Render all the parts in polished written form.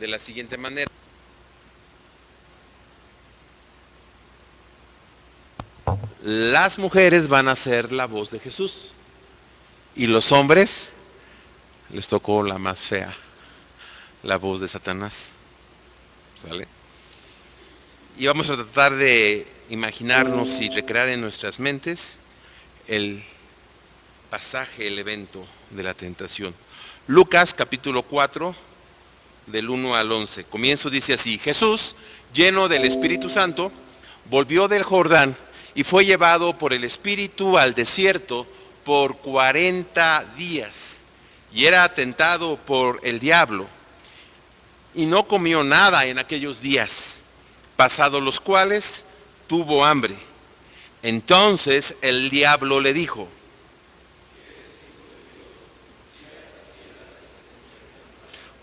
de la siguiente manera. Las mujeres van a ser la voz de Jesús y los hombres les tocó la más fea, la voz de Satanás. ¿Sale? Y vamos a tratar de imaginarnos y recrear en nuestras mentes el pasaje, el evento de la tentación. Lucas capítulo 4, del 1 al 11. Comienzo dice así: Jesús, lleno del Espíritu Santo, volvió del Jordán y fue llevado por el Espíritu al desierto por 40 días. Y era tentado por el diablo. Y no comió nada en aquellos días, pasados los cuales tuvo hambre. Entonces el diablo le dijo: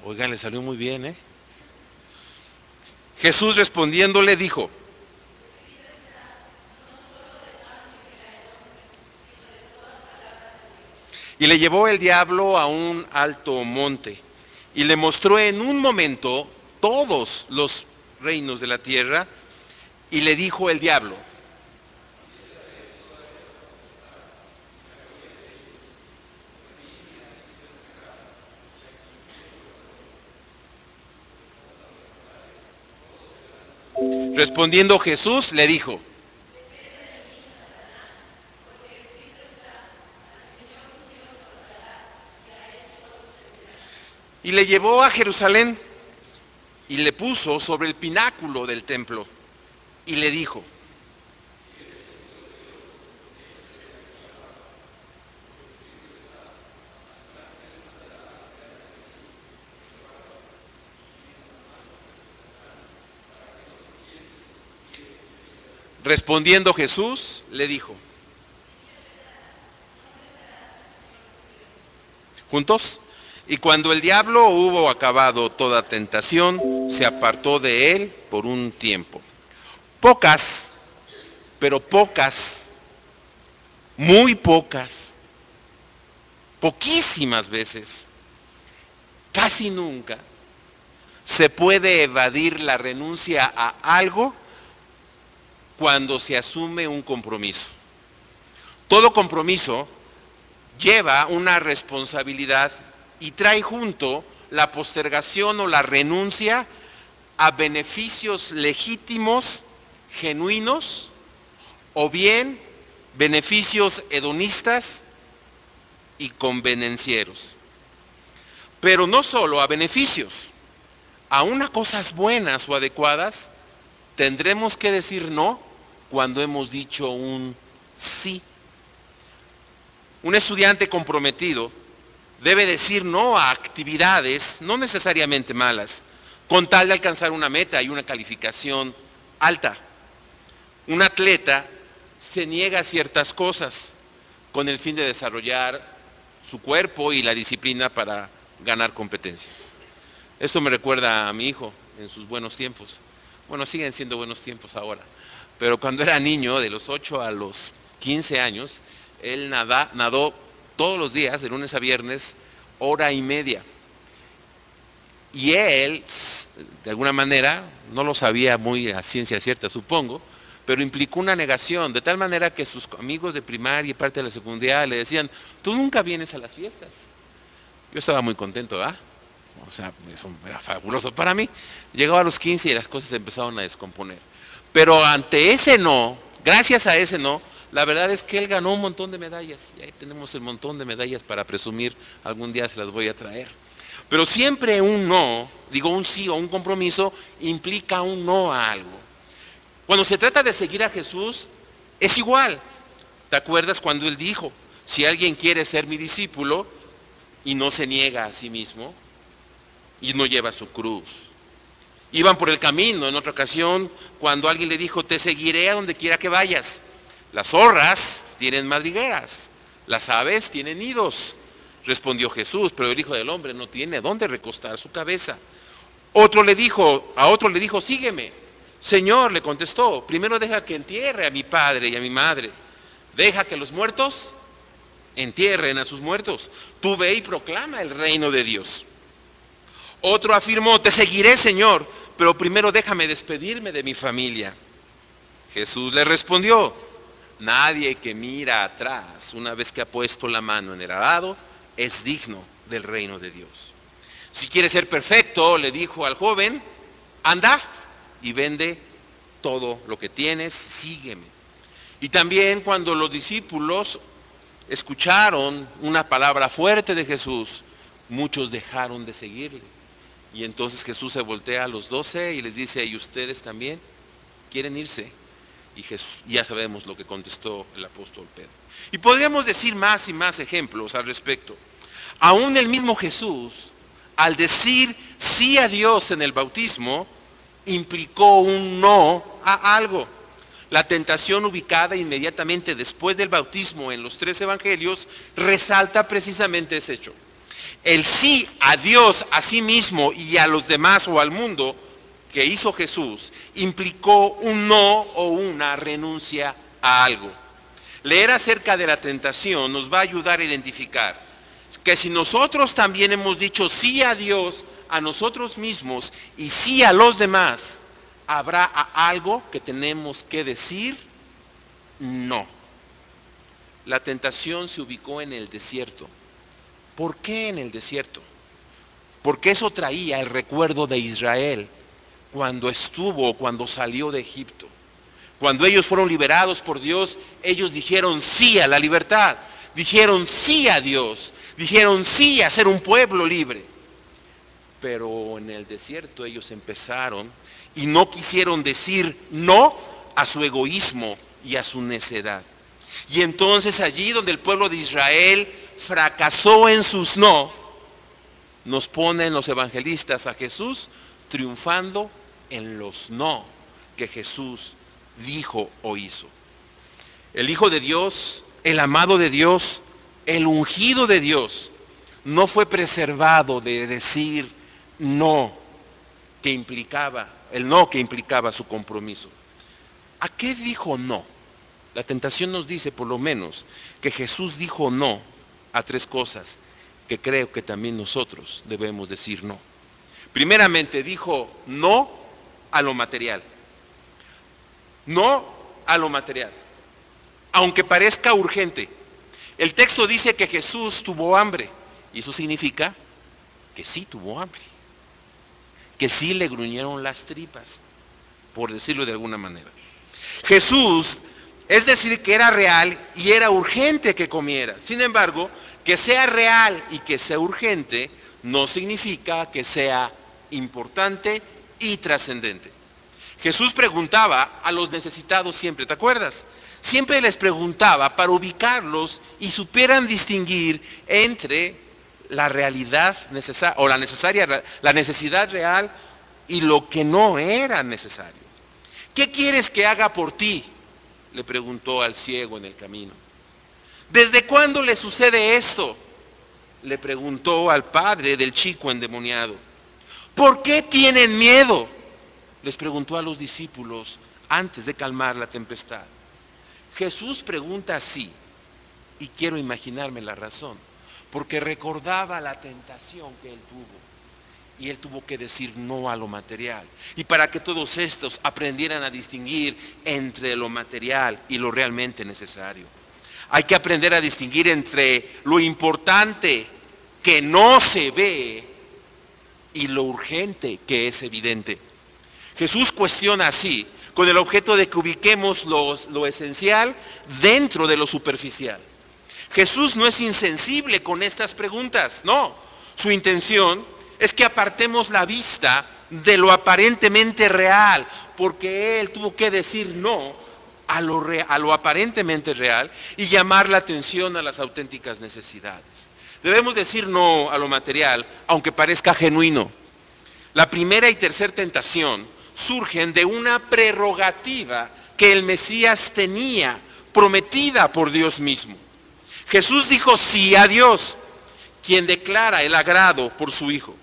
oigan, le salió muy bien, ¿eh? Jesús respondiendo le dijo: y le llevó el diablo a un alto monte y le mostró en un momento todos los reinos de la tierra, y le dijo el diablo: respondiendo Jesús le dijo: y le llevó a Jerusalén y le puso sobre el pináculo del templo y le dijo: respondiendo Jesús le dijo. ¿Juntos? Y cuando el diablo hubo acabado toda tentación, se apartó de él por un tiempo. Pocas, pero pocas, muy pocas, poquísimas veces, casi nunca, se puede evadir la renuncia a algo cuando se asume un compromiso. Todo compromiso lleva una responsabilidad y trae junto la postergación o la renuncia a beneficios legítimos, genuinos, o bien beneficios hedonistas y convenencieros. Pero no solo a beneficios, aún a cosas buenas o adecuadas, tendremos que decir no cuando hemos dicho un sí. Un estudiante comprometido debe decir no a actividades no necesariamente malas, con tal de alcanzar una meta y una calificación alta. Un atleta se niega a ciertas cosas con el fin de desarrollar su cuerpo y la disciplina para ganar competencias. Esto me recuerda a mi hijo en sus buenos tiempos. Bueno, siguen siendo buenos tiempos ahora, pero cuando era niño, de los 8 a los 15 años, él nadó todos los días, de lunes a viernes, hora y media. Y él, de alguna manera, no lo sabía muy a ciencia cierta, supongo, pero implicó una negación, de tal manera que sus amigos de primaria y parte de la secundaria le decían: tú nunca vienes a las fiestas. Yo estaba muy contento, ¿verdad? O sea, eso era fabuloso para mí. Llegaba a los 15 y las cosas se empezaron a descomponer. Pero ante ese no, gracias a ese no, la verdad es que él ganó un montón de medallas. Y ahí tenemos el montón de medallas para presumir. Algún día se las voy a traer. Pero siempre un no, digo un sí o un compromiso, implica un no a algo. Cuando se trata de seguir a Jesús, es igual. ¿Te acuerdas cuando él dijo: si alguien quiere ser mi discípulo y no se niega a sí mismo y no lleva su cruz? Iban por el camino en otra ocasión cuando alguien le dijo: te seguiré a donde quiera que vayas. Las zorras tienen madrigueras, las aves tienen nidos, respondió Jesús, pero el Hijo del Hombre no tiene dónde recostar su cabeza. A otro le dijo: sígueme. Señor, le contestó, primero deja que entierre a mi padre y a mi madre. Deja que los muertos entierren a sus muertos. Tú ve y proclama el reino de Dios. Otro afirmó, te seguiré, Señor, pero primero déjame despedirme de mi familia. Jesús le respondió, nadie que mira atrás una vez que ha puesto la mano en el arado es digno del reino de Dios. Si quieres ser perfecto, le dijo al joven, anda y vende todo lo que tienes, sígueme. Y también cuando los discípulos escucharon una palabra fuerte de Jesús, muchos dejaron de seguirle. Y entonces Jesús se voltea a los 12 y les dice, ¿y ustedes también quieren irse? Y ya sabemos lo que contestó el apóstol Pedro. Y podríamos decir más y más ejemplos al respecto. Aún el mismo Jesús, al decir sí a Dios en el bautismo, implicó un no a algo. La tentación ubicada inmediatamente después del bautismo en los 3 evangelios resalta precisamente ese hecho. El sí a Dios, a sí mismo y a los demás o al mundo que hizo Jesús implicó un no o una renuncia a algo. Leer acerca de la tentación nos va a ayudar a identificar que si nosotros también hemos dicho sí a Dios, a nosotros mismos y sí a los demás, habrá algo que tenemos que decir no. La tentación se ubicó en el desierto. ¿Por qué en el desierto? Porque eso traía el recuerdo de Israel cuando salió de Egipto. Cuando ellos fueron liberados por Dios, ellos dijeron sí a la libertad, dijeron sí a Dios, dijeron sí a ser un pueblo libre. Pero en el desierto ellos empezaron y no quisieron decir no a su egoísmo y a su necedad. Y entonces allí donde el pueblo de Israel fracasó en sus no, nos ponen los evangelistas a Jesús triunfando en los no que Jesús dijo o hizo. El Hijo de Dios, el amado de Dios, el ungido de Dios, no fue preservado de decir no que implicaba, el no que implicaba su compromiso. ¿A qué dijo no? La tentación nos dice por lo menos que Jesús dijo no a 3 cosas que creo que también nosotros debemos decir no. Primeramente dijo no a lo material. No a lo material. Aunque parezca urgente. El texto dice que Jesús tuvo hambre. Y eso significa que sí tuvo hambre. Que sí le gruñeron las tripas, por decirlo de alguna manera. Jesús, es decir, que era real y era urgente que comiera. Sin embargo, que sea real y que sea urgente no significa que sea importante y trascendente. Jesús preguntaba a los necesitados siempre, ¿te acuerdas? Siempre les preguntaba para ubicarlos y supieran distinguir entre la realidad necesaria o la necesidad real y lo que no era necesario. ¿Qué quieres que haga por ti?, le preguntó al ciego en el camino. ¿Desde cuándo le sucede esto?, le preguntó al padre del chico endemoniado. ¿Por qué tienen miedo?, les preguntó a los discípulos antes de calmar la tempestad. Jesús pregunta así, y quiero imaginarme la razón, porque recordaba la tentación que él tuvo, y él tuvo que decir no a lo material. Y para que todos estos aprendieran a distinguir entre lo material y lo realmente necesario. Hay que aprender a distinguir entre lo importante que no se ve y lo urgente que es evidente. Jesús cuestiona así, con el objeto de que ubiquemos lo esencial dentro de lo superficial. Jesús no es insensible con estas preguntas, no. Su intención es que apartemos la vista de lo aparentemente real, porque Él tuvo que decir no a lo aparentemente real y llamar la atención a las auténticas necesidades. Debemos decir no a lo material, aunque parezca genuino. La primera y tercera tentación surgen de una prerrogativa que el Mesías tenía, prometida por Dios mismo. Jesús dijo sí a Dios, quien declara el agrado por su Hijo.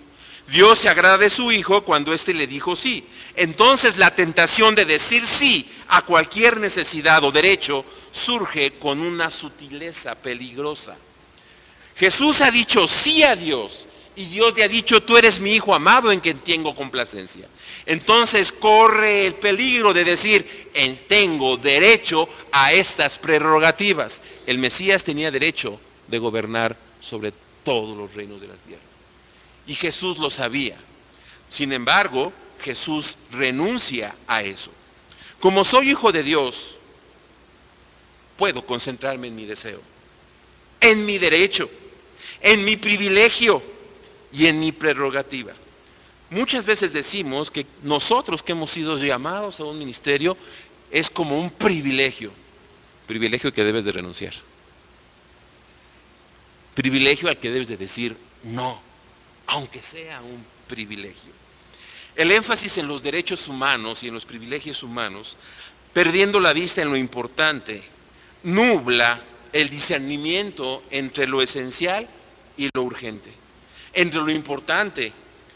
Dios se agrada de su Hijo cuando éste le dijo sí. Entonces la tentación de decir sí a cualquier necesidad o derecho surge con una sutileza peligrosa. Jesús ha dicho sí a Dios Y Dios le ha dicho, tú eres mi hijo amado en quien tengo complacencia. Entonces corre el peligro de decir, tengo derecho a estas prerrogativas. El Mesías tenía derecho de gobernar sobre todos los reinos de la tierra. Y Jesús lo sabía. Sin embargo, Jesús renuncia a eso. Como soy hijo de Dios, puedo concentrarme en mi deseo, en mi derecho, en mi privilegio y en mi prerrogativa. Muchas veces decimos que nosotros que hemos sido llamados a un ministerio es como un privilegio que debes de renunciar. Privilegio al que debes de decir no, aunque sea un privilegio. El énfasis en los derechos humanos y en los privilegios humanos, perdiendo la vista en lo importante, nubla el discernimiento entre lo esencial y lo urgente, entre lo importante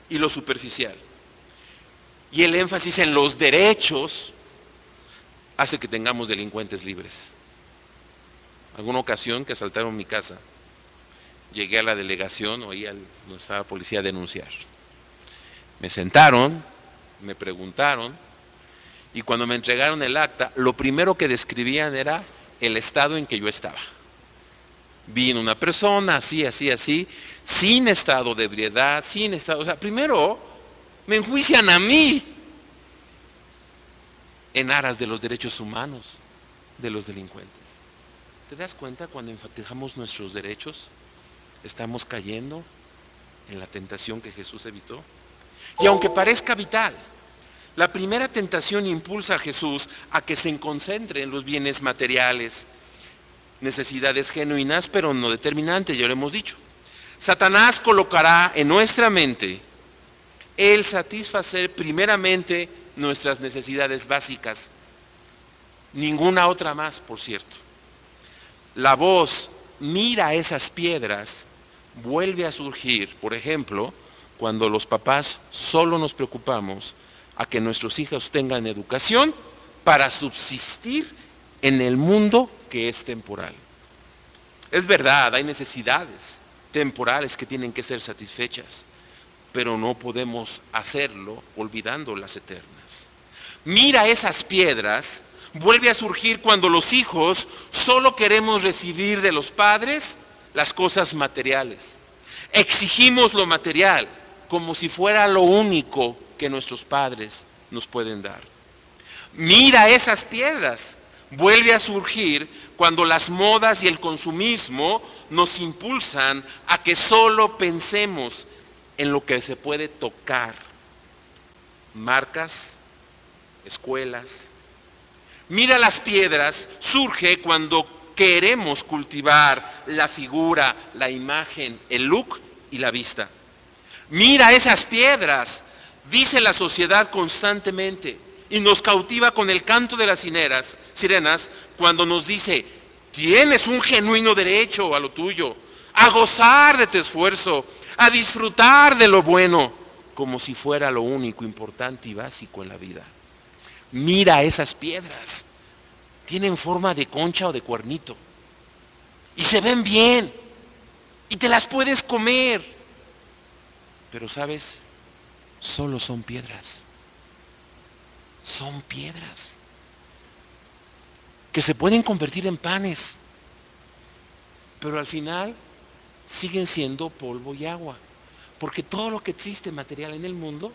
y lo superficial. Y el énfasis en los derechos hace que tengamos delincuentes libres. Alguna ocasión que asaltaron mi casa, llegué a la delegación, oí a nuestra policía denunciar. Me sentaron, me preguntaron, y cuando me entregaron el acta, lo primero que describían era el estado en que yo estaba. Vino una persona, así, sin estado de ebriedad, o sea, primero me enjuician a mí en aras de los derechos humanos de los delincuentes. ¿Te das cuenta cuando enfatizamos nuestros derechos? Estamos cayendo en la tentación que Jesús evitó. Y aunque parezca vital, la primera tentación impulsa a Jesús a que se concentre en los bienes materiales, necesidades genuinas, pero no determinantes, ya lo hemos dicho. Satanás colocará en nuestra mente el satisfacer primeramente nuestras necesidades básicas, ninguna otra más, por cierto. La voz, mira esas piedras, vuelve a surgir, por ejemplo, cuando los papás solo nos preocupamos a que nuestros hijos tengan educación para subsistir en el mundo que es temporal. Es verdad, hay necesidades temporales que tienen que ser satisfechas, pero no podemos hacerlo olvidando las eternas. Mira esas piedras, vuelve a surgir cuando los hijos solo queremos recibir de los padres las cosas materiales. Exigimos lo material como si fuera lo único que nuestros padres nos pueden dar. Mira esas piedras, vuelve a surgir cuando las modas y el consumismo nos impulsan a que solo pensemos en lo que se puede tocar. Marcas, escuelas. Mira las piedras, surge cuando queremos cultivar la figura, la imagen, el look y la vista. Mira esas piedras, dice la sociedad constantemente, y nos cautiva con el canto de las sirenas cuando nos dice, tienes un genuino derecho a lo tuyo, a gozar de tu esfuerzo, a disfrutar de lo bueno, como si fuera lo único importante y básico en la vida. Mira esas piedras, tienen forma de concha o de cuernito, y se ven bien, y te las puedes comer, pero ¿sabes? Solo son piedras. Son piedras que se pueden convertir en panes, pero al final siguen siendo polvo y agua, porque todo lo que existe material en el mundo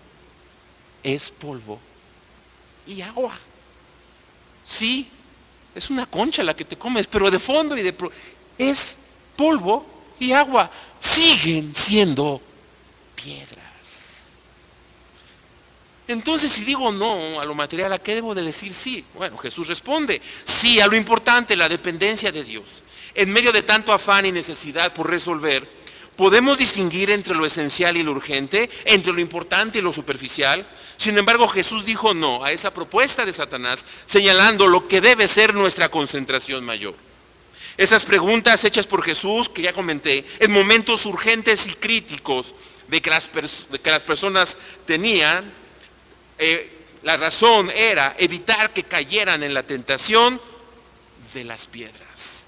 es polvo y agua. Sí, es una concha la que te comes, pero de fondo es polvo y agua. Siguen siendo piedras. Entonces, si digo no a lo material, ¿a qué debo de decir sí? Bueno, Jesús responde, sí a lo importante, la dependencia de Dios. En medio de tanto afán y necesidad por resolver, podemos distinguir entre lo esencial y lo urgente, entre lo importante y lo superficial. Sin embargo, Jesús dijo no a esa propuesta de Satanás, señalando lo que debe ser nuestra concentración mayor. Esas preguntas hechas por Jesús, que ya comenté, en momentos urgentes y críticos de que las personas tenían, la razón era evitar que cayeran en la tentación de las piedras,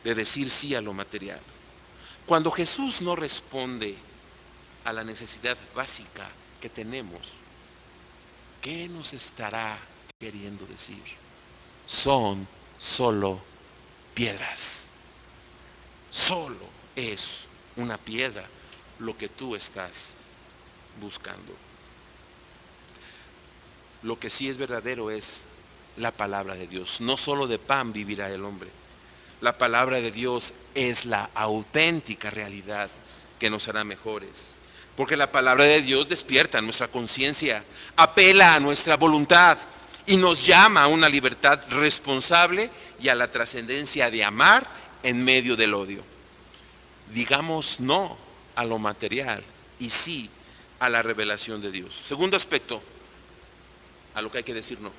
de decir sí a lo material. Cuando Jesús no responde a la necesidad básica que tenemos, ¿qué nos estará queriendo decir? Son solo piedras. Solo es una piedra lo que tú estás buscando. Lo que sí es verdadero es la palabra de Dios. No solo de pan vivirá el hombre. La palabra de Dios es la auténtica realidad que nos hará mejores. Porque la palabra de Dios despierta nuestra conciencia, apela a nuestra voluntad y nos llama a una libertad responsable y a la trascendencia de amar en medio del odio. Digamos no a lo material y sí a la revelación de Dios. Segundo aspecto, a lo que hay que decir no.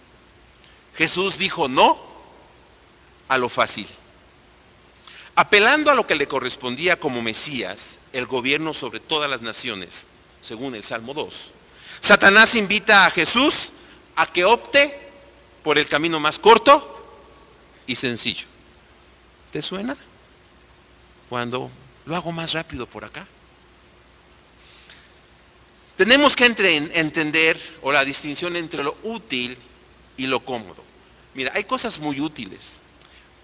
Jesús dijo no a lo fácil. Apelando a lo que le correspondía como Mesías, el gobierno sobre todas las naciones, según el Salmo 2, Satanás invita a Jesús a que opte por el camino más corto y sencillo. ¿Te suena? Cuando lo hago más rápido por acá. Tenemos que entender o la distinción entre lo útil y lo cómodo. Mira, hay cosas muy útiles,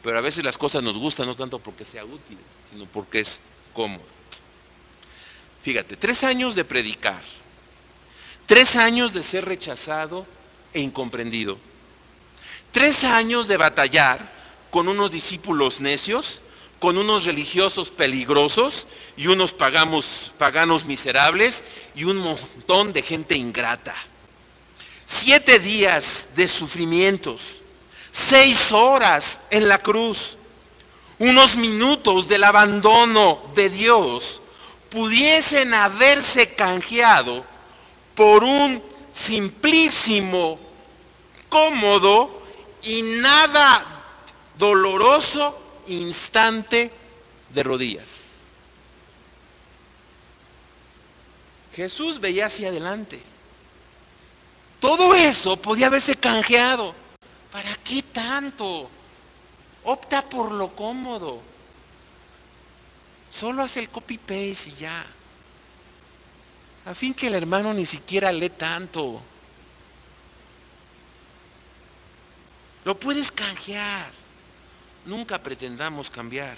pero a veces las cosas nos gustan no tanto porque sea útil, sino porque es cómodo. Fíjate, 3 años de predicar, 3 años de ser rechazado e incomprendido, 3 años de batallar con unos discípulos necios, con unos religiosos peligrosos y unos paganos miserables y un montón de gente ingrata. 7 días de sufrimientos, 6 horas en la cruz, unos minutos del abandono de Dios pudiesen haberse canjeado por un simplísimo, cómodo y nada doloroso instante de rodillas. Jesús veía hacia adelante. Todo eso podía haberse canjeado. ¿Para qué tanto? Opta por lo cómodo. Solo hace el copy-paste y ya. A fin que el hermano ni siquiera lee tanto. Lo puedes canjear. Nunca pretendamos cambiar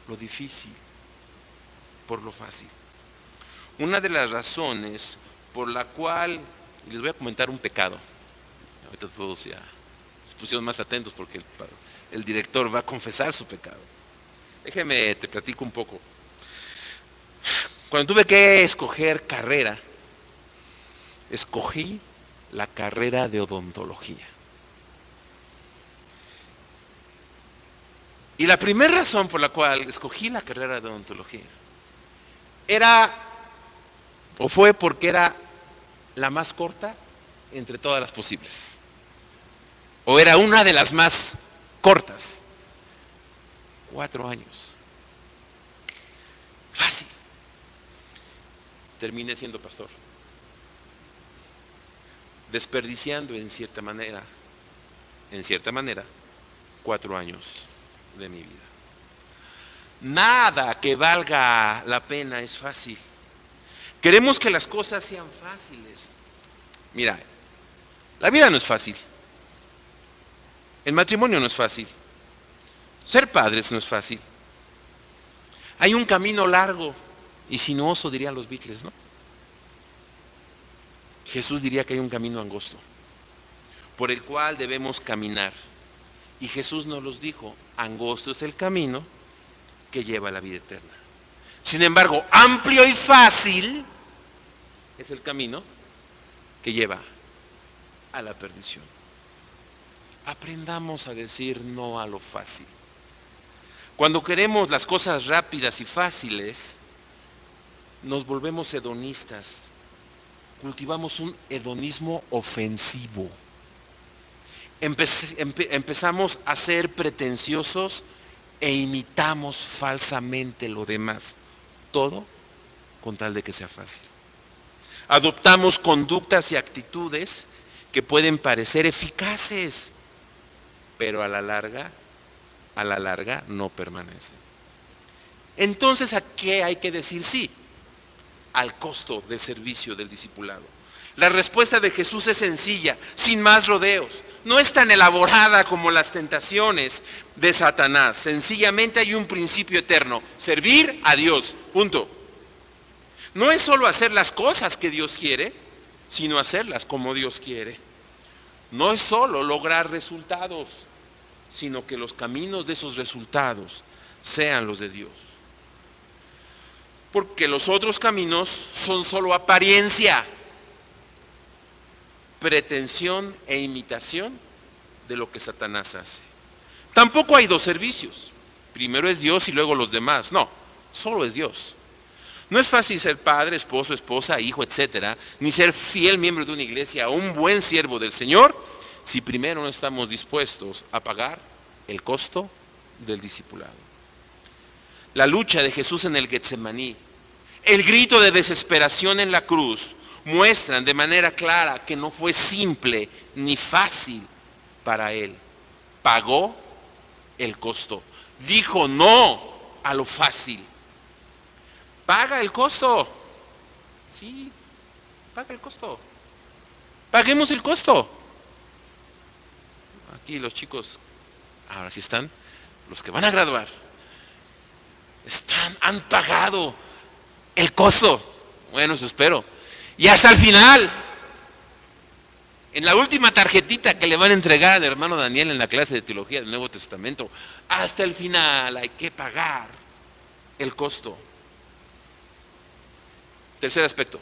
lo difícil por lo fácil. Una de las razones por la cual, y les voy a comentar un pecado. Ahorita todos ya se pusieron más atentos porque el director va a confesar su pecado. Déjeme, te platico un poco. Cuando tuve que escoger carrera, escogí la carrera de odontología. Y la primera razón por la cual escogí la carrera de odontología fue porque era la más corta entre todas las posibles. O era una de las más cortas. 4 años. Fácil. Terminé siendo pastor. Desperdiciando en cierta manera, 4 años de mi vida. Nada que valga la pena es fácil. Queremos que las cosas sean fáciles. Mira, la vida no es fácil. El matrimonio no es fácil. Ser padres no es fácil. Hay un camino largo y sinuoso, dirían los Beatles, ¿no? Jesús diría que hay un camino angosto por el cual debemos caminar. Y Jesús nos los dijo, angosto es el camino que lleva a la vida eterna. Sin embargo, amplio y fácil es el camino que lleva a la perdición. Aprendamos a decir no a lo fácil. Cuando queremos las cosas rápidas y fáciles, nos volvemos hedonistas. Cultivamos un hedonismo ofensivo. Empezamos a ser pretenciosos e imitamos falsamente lo demás. Todo con tal de que sea fácil. Adoptamos conductas y actitudes que pueden parecer eficaces, pero a la larga no permanecen. Entonces, ¿a qué hay que decir sí? Al costo del servicio del discipulado. La respuesta de Jesús es sencilla, sin más rodeos. No es tan elaborada como las tentaciones de Satanás. Sencillamente hay un principio eterno: servir a Dios. Punto. No es solo hacer las cosas que Dios quiere, sino hacerlas como Dios quiere. No es solo lograr resultados, sino que los caminos de esos resultados sean los de Dios. Porque los otros caminos son solo apariencia, pretensión e imitación de lo que Satanás hace. Tampoco hay dos servicios. Primero es Dios y luego los demás. No, solo es Dios. No es fácil ser padre, esposo, esposa, hijo, etcétera, ni ser fiel miembro de una iglesia o un buen siervo del Señor, si primero no estamos dispuestos a pagar el costo del discipulado. La lucha de Jesús en el Getsemaní, el grito de desesperación en la cruz, muestran de manera clara que no fue simple ni fácil para Él. Pagó el costo. Dijo no a lo fácil. Paga el costo. Sí, paga el costo. Paguemos el costo. Aquí los chicos, ahora sí están, los que van a graduar, han pagado el costo. Bueno, eso espero. Y hasta el final, en la última tarjetita que le van a entregar al hermano Daniel en la clase de teología del Nuevo Testamento, hasta el final hay que pagar el costo. Tercer aspecto.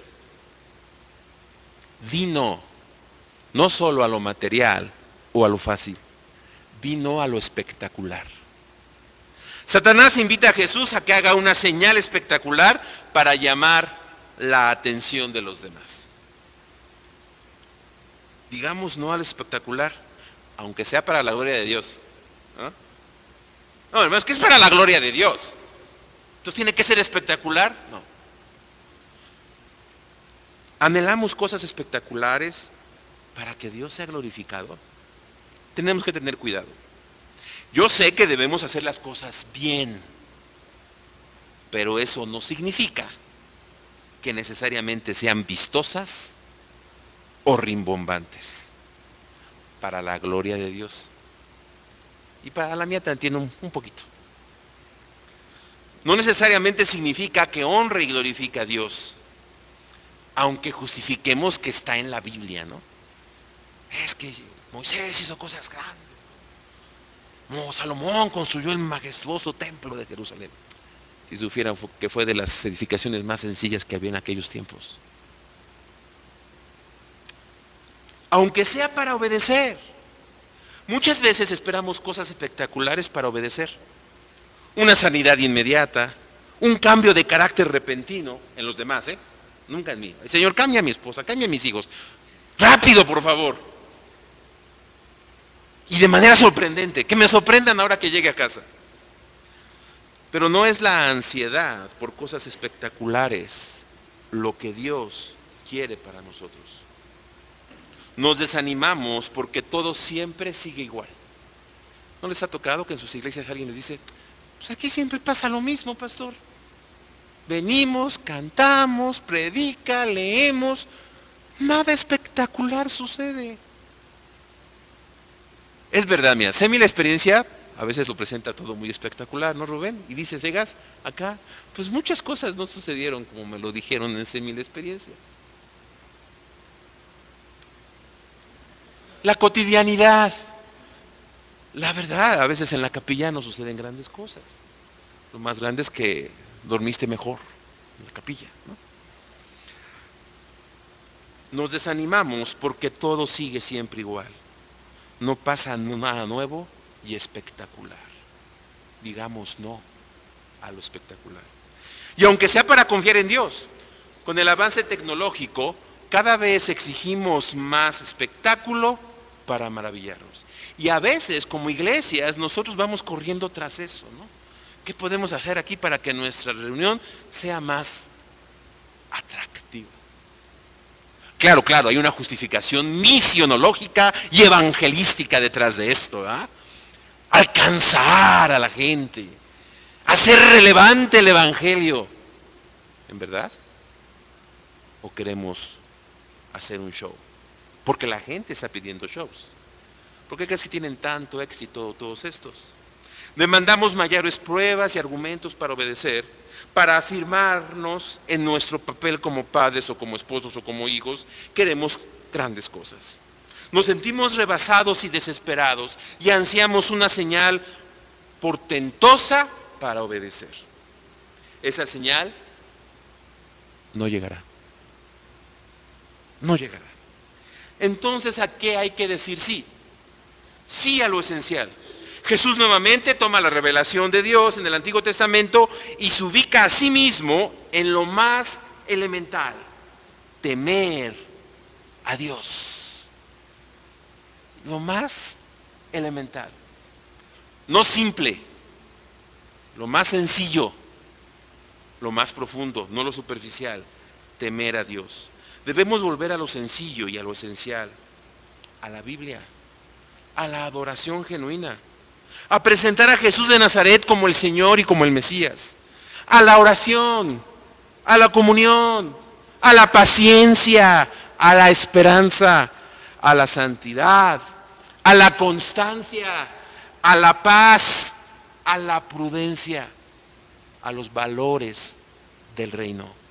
Di no solo a lo material o a lo fácil, di no a lo espectacular. Satanás invita a Jesús a que haga una señal espectacular para llamar la atención de los demás. Digamos no al espectacular, aunque sea para la gloria de Dios. No, hermanos, que es para la gloria de Dios. Entonces, ¿tiene que ser espectacular? No. Anhelamos cosas espectaculares para que Dios sea glorificado. Tenemos que tener cuidado. Yo sé que debemos hacer las cosas bien, pero eso no significa que necesariamente sean vistosas o rimbombantes para la gloria de Dios. Y para la mía también un poquito. No necesariamente significa que honre y glorifique a Dios, aunque justifiquemos que está en la Biblia, ¿no? Es que Moisés hizo cosas grandes. No, Salomón construyó el majestuoso templo de Jerusalén. Si supieran que fue de las edificaciones más sencillas que había en aquellos tiempos. Aunque sea para obedecer. Muchas veces esperamos cosas espectaculares para obedecer. Una sanidad inmediata, un cambio de carácter repentino en los demás, nunca en mí. Señor, cambia a mi esposa, cambia a mis hijos. Rápido, por favor. Y de manera sorprendente, que me sorprendan ahora que llegue a casa. Pero no es la ansiedad por cosas espectaculares lo que Dios quiere para nosotros. Nos desanimamos porque todo siempre sigue igual. ¿No les ha tocado que en sus iglesias alguien les dice, pues aquí siempre pasa lo mismo, pastor? Venimos, cantamos, predica, leemos, nada espectacular sucede. Es verdad, mira, sé mi la experiencia, a veces lo presenta todo muy espectacular, ¿no, Rubén? Y dices, llegas acá, pues muchas cosas no sucedieron como me lo dijeron en sé mi la experiencia. La cotidianidad. La verdad, a veces en la capilla no suceden grandes cosas. Lo más grande es que dormiste mejor en la capilla, ¿no? Nos desanimamos porque todo sigue siempre igual. No pasa nada nuevo y espectacular. Digamos no a lo espectacular. Y aunque sea para confiar en Dios, con el avance tecnológico, cada vez exigimos más espectáculo para maravillarnos. Y a veces, como iglesias, nosotros vamos corriendo tras eso, ¿no? ¿Qué podemos hacer aquí para que nuestra reunión sea más atractiva? Claro, hay una justificación misionológica y evangelística detrás de esto, ¿verdad? Alcanzar a la gente, hacer relevante el Evangelio. ¿En verdad? ¿O queremos hacer un show? Porque la gente está pidiendo shows. ¿Por qué crees que tienen tanto éxito todos estos? Demandamos mayores pruebas y argumentos para obedecer, para afirmarnos en nuestro papel como padres o como esposos o como hijos. Queremos grandes cosas. Nos sentimos rebasados y desesperados y ansiamos una señal portentosa para obedecer. Esa señal no llegará. No llegará. Entonces, ¿a qué hay que decir sí? Sí a lo esencial. Jesús nuevamente toma la revelación de Dios en el Antiguo Testamento y se ubica a sí mismo en lo más elemental: temer a Dios. Lo más elemental. No simple, lo más sencillo, lo más profundo, no lo superficial: temer a Dios. Debemos volver a lo sencillo y a lo esencial, a la Biblia, a la adoración genuina, a presentar a Jesús de Nazaret como el Señor y como el Mesías, a la oración, a la comunión, a la paciencia, a la esperanza, a la santidad, a la constancia, a la paz, a la prudencia, a los valores del reino.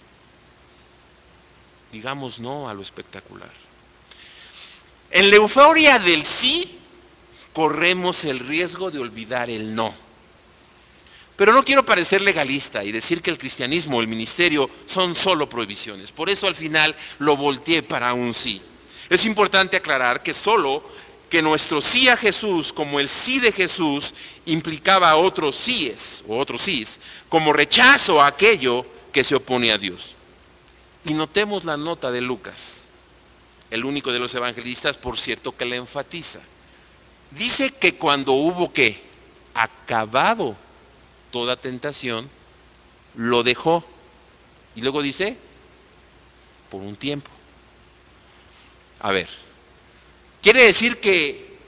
Digamos no a lo espectacular. En la euforia del sí, corremos el riesgo de olvidar el no. Pero no quiero parecer legalista y decir que el cristianismo o el ministerio son solo prohibiciones. Por eso al final lo volteé para un sí. Es importante aclarar que nuestro sí a Jesús, como el sí de Jesús, implicaba otros síes o otros sís, como rechazo a aquello que se opone a Dios. Y notemos la nota de Lucas, el único de los evangelistas, por cierto, que la enfatiza. Dice que cuando hubo ¿qué? Acabado toda tentación, lo dejó. Y luego dice, por un tiempo. A ver, ¿quiere decir que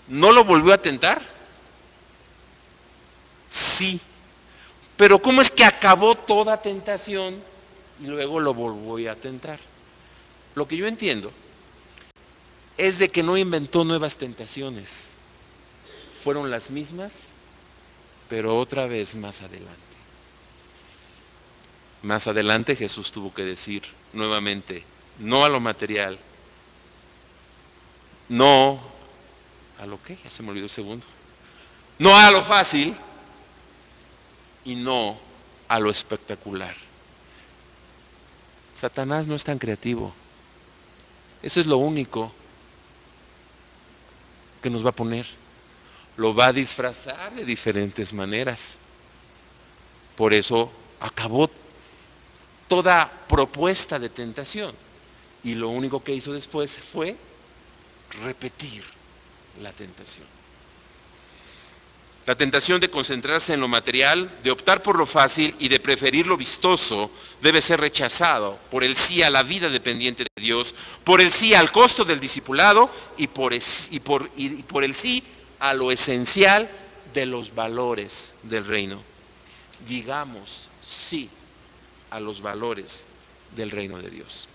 no lo volvió a tentar? Sí. Pero ¿cómo es que acabó toda tentación y luego lo volvió a tentar? Lo que yo entiendo es de que no inventó nuevas tentaciones. Fueron las mismas, pero otra vez más adelante. Más adelante Jesús tuvo que decir nuevamente, no a lo material, no a lo que, ya se me olvidó el segundo, no a lo fácil y no a lo espectacular. Satanás no es tan creativo. Eso es lo único que nos va a poner. Lo va a disfrazar de diferentes maneras. Por eso acabó toda propuesta de tentación. Y lo único que hizo después fue repetir la tentación. La tentación de concentrarse en lo material, de optar por lo fácil y de preferir lo vistoso debe ser rechazado por el sí a la vida dependiente de Dios, por el sí al costo del discipulado y por el sí a lo esencial de los valores del reino. Digamos sí a los valores del reino de Dios.